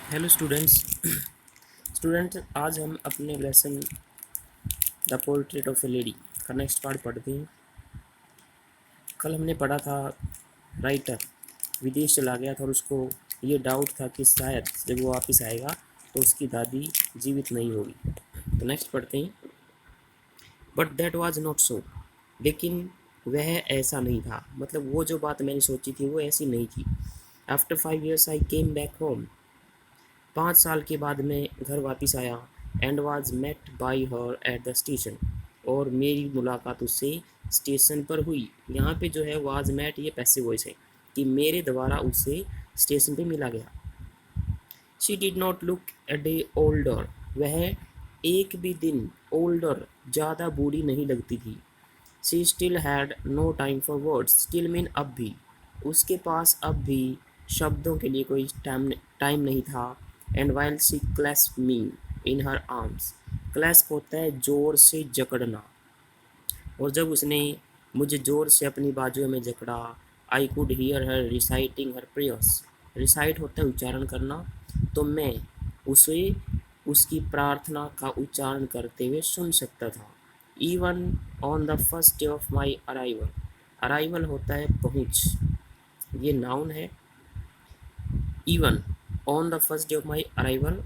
Hello students. Student आज हम अपने lesson the portrait of A lady का नेक्स्ट पार्ट पढ़ते हैं। कल हमने पढ़ा था राइटर विदेश चला गया था और उसको ये डाउट था कि शायद जब वो वापस आएगा तो उसकी दादी जीवित नहीं होगी। तो नेक्स्ट पढ़ते हैं। But that was not so, लेकिन वह ऐसा नहीं था, मतलब वो जो बात मैंने सोची थी वो ऐसी नहीं थी। After 5 years I came back home, 5 साल के बाद मैं घर वापस आया। And was met by her at the station, और मेरी मुलाकात उससे स्टेशन पर हुई। यहाँ पे जो है वाज मेट ये पैसिव वॉइस है कि मेरे द्वारा उससे स्टेशन पे मिला गया। She did not look a day older, वह एक भी दिन ओल्डर ज़्यादा बूढ़ी नहीं लगती थी। She still had no time for words, still mean अब भी, उसके पास अब भी शब्दों के लिए कोई टाइम नहीं था। And while she clasp me in her arms, clasp होता है जोर से जकड़ना, और जब उसने मुझे जोर से अपनी बाजुओं में जकड़ा, I could hear her reciting her prayers, recite होता है उच्चारण करना, तो मैं उसे उसकी प्रार्थना का उच्चारण करते हुए सुन सकता था। Even on the first day of my arrival, arrival होता है पहुँच, ये नाउन है। Even on the first day of my arrival,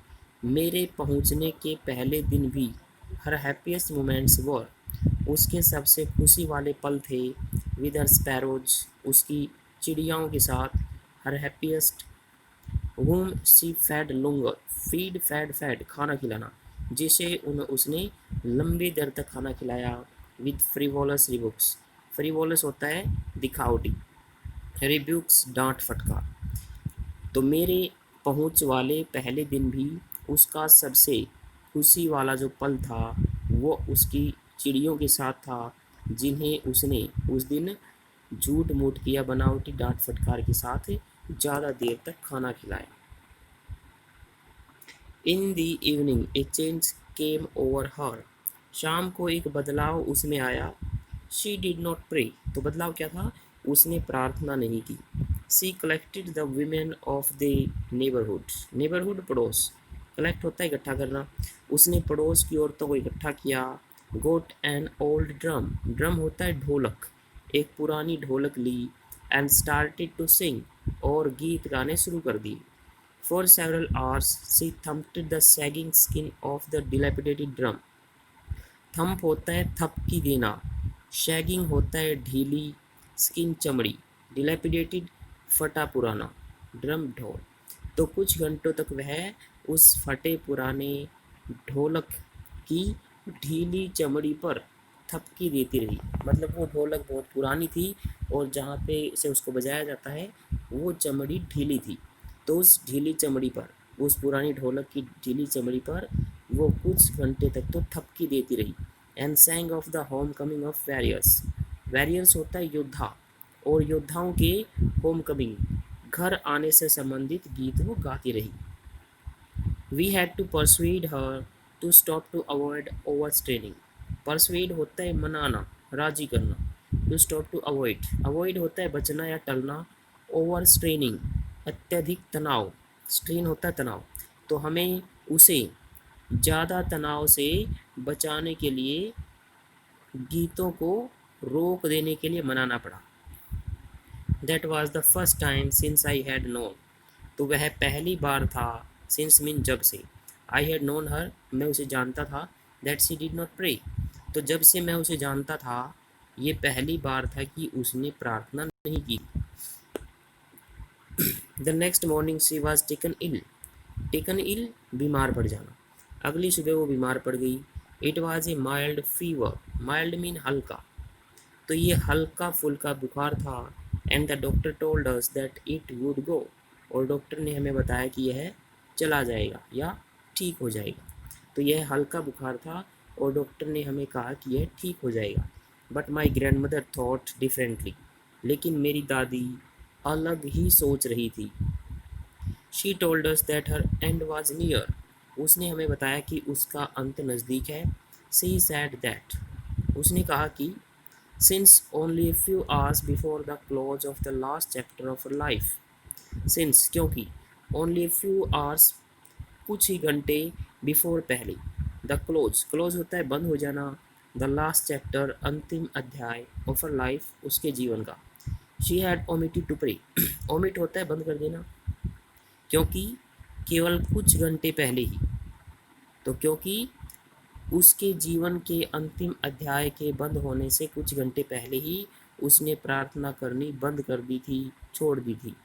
मेरे पहुँचने के पहले दिन भी, हर हैप्पीएस्ट मोमेंट्स वर, उसके सबसे खुशी वाले पल थे। विद हर स्पैरोज, उसकी चिड़ियाओं के साथ। हर happiest whom she fed longer, feed fed fed खाना खिलाना, जिसे उसने लंबी देर तक खाना खिलाया। विद फ्रीवोलस रिबुक्स, फ्रीवोलस होता है दिखावटी, रिब्यूक्स डांट फटकार। तो मेरे पहुंच वाले पहले दिन भी उसका सबसे खुशी वाला जो पल था वो उसकी चिड़ियों के साथ था, जिन्हें उसने उस दिन झूठ मूठ किया बनावटी डांट फटकार के साथ ज़्यादा देर तक खाना खिलाया। In the evening a change came over her, शाम को एक बदलाव उसमें आया। शी डिड नॉट प्रे, तो बदलाव क्या था, उसने प्रार्थना नहीं की। She collected the women of the neighbourhood, neighbourhood पड़ोस, कलेक्ट होता है इकट्ठा करना, उसने पड़ोस की औरतों को इकट्ठा किया। गोट एन ओल्ड ड्रम, ड्रम होता है ढोलक, एक पुरानी ढोलक ली। एंड स्टार्टेड टू सिंग, और गीत गाने शुरू कर दिए। For several hours she thumped the sagging skin of the dilapidated drum. Thump होता है थपकी देना, शैगिंग होता है ढीली, स्किन चमड़ी, डिलेपिडेटेड फटा पुराना, ड्रम ढोल। तो कुछ घंटों तक वह उस फटे पुराने ढोलक की ढीली चमड़ी पर थपकी देती रही, मतलब वो ढोलक बहुत पुरानी थी और जहाँ पे से उसको बजाया जाता है वो चमड़ी ढीली थी। तो उस ढीली चमड़ी पर, उस पुरानी ढोलक की ढीली चमड़ी पर वो कुछ घंटे तक तो थपकी देती रही। And सैंग of the home coming of warriors, warriors होता है योद्धा, और योद्धाओं के होम कमिंग घर आने से संबंधित गीत वो गाती रही। We had to persuade her to stop to avoid over straining, persuade होता है मनाना, राजी करना, to stop to avoid, avoid होता है बचना या टलना, ओवर स्ट्रेनिंग अत्यधिक तनाव, स्ट्रेन होता है तनाव, तो हमें उसे ज़्यादा तनाव से बचाने के लिए गीतों को रोक देने के लिए मनाना पड़ा। That was the first time since I had known, तो वह पहली बार था, सिंस मीन जब से, आई हैड नोन हर मैं उसे जानता था, that she did not pray, तो जब से मैं उसे जानता था ये पहली बार था कि उसने प्रार्थना नहीं की। The next morning she was taken ill, taken ill बीमार पड़ जाना, अगली सुबह वो बीमार पड़ गई। It was a mild fever, mild mean हल्का, तो ये हल्का फुल्का बुखार था। And the doctor told us that it would go, और डॉक्टर ने हमें बताया कि यह चला जाएगा या ठीक हो जाएगा। तो यह हल्का बुखार था और डॉक्टर ने हमें कहा कि यह ठीक हो जाएगा। But my grand mother thought differently, लेकिन मेरी दादी अलग ही सोच रही थी। She told us that her and was near, उसने हमें बताया कि उसका अंत नज़दीक है। सी सैड दैट, उसने कहा कि since only a few hours before the close of the last chapter of her life, since क्योंकि only a few hours कुछ ही घंटे बिफोर पहले। द क्लोज, क्लोज होता है बंद हो जाना। द लास्ट चैप्टर, अंतिम अध्याय, ऑफ हर लाइफ, उसके जीवन का। She had omitted to pray, omit होता है बंद कर देना, क्योंकि केवल कुछ घंटे पहले ही, तो क्योंकि उसके जीवन के अंतिम अध्याय के बंद होने से कुछ घंटे पहले ही उसने प्रार्थना करनी बंद कर दी थी, छोड़ दी थी।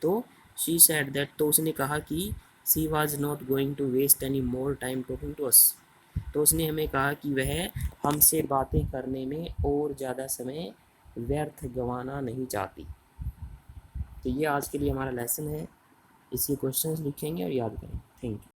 तो शी सेड दैट, तो उसने कहा कि she was not going to waste any more time talking to us, तो उसने हमें कहा कि वह हमसे बातें करने में और ज़्यादा समय व्यर्थ गंवाना नहीं चाहती। तो ये आज के लिए हमारा लेसन है। इसके क्वेश्चंस लिखेंगे और याद करें। Thank you.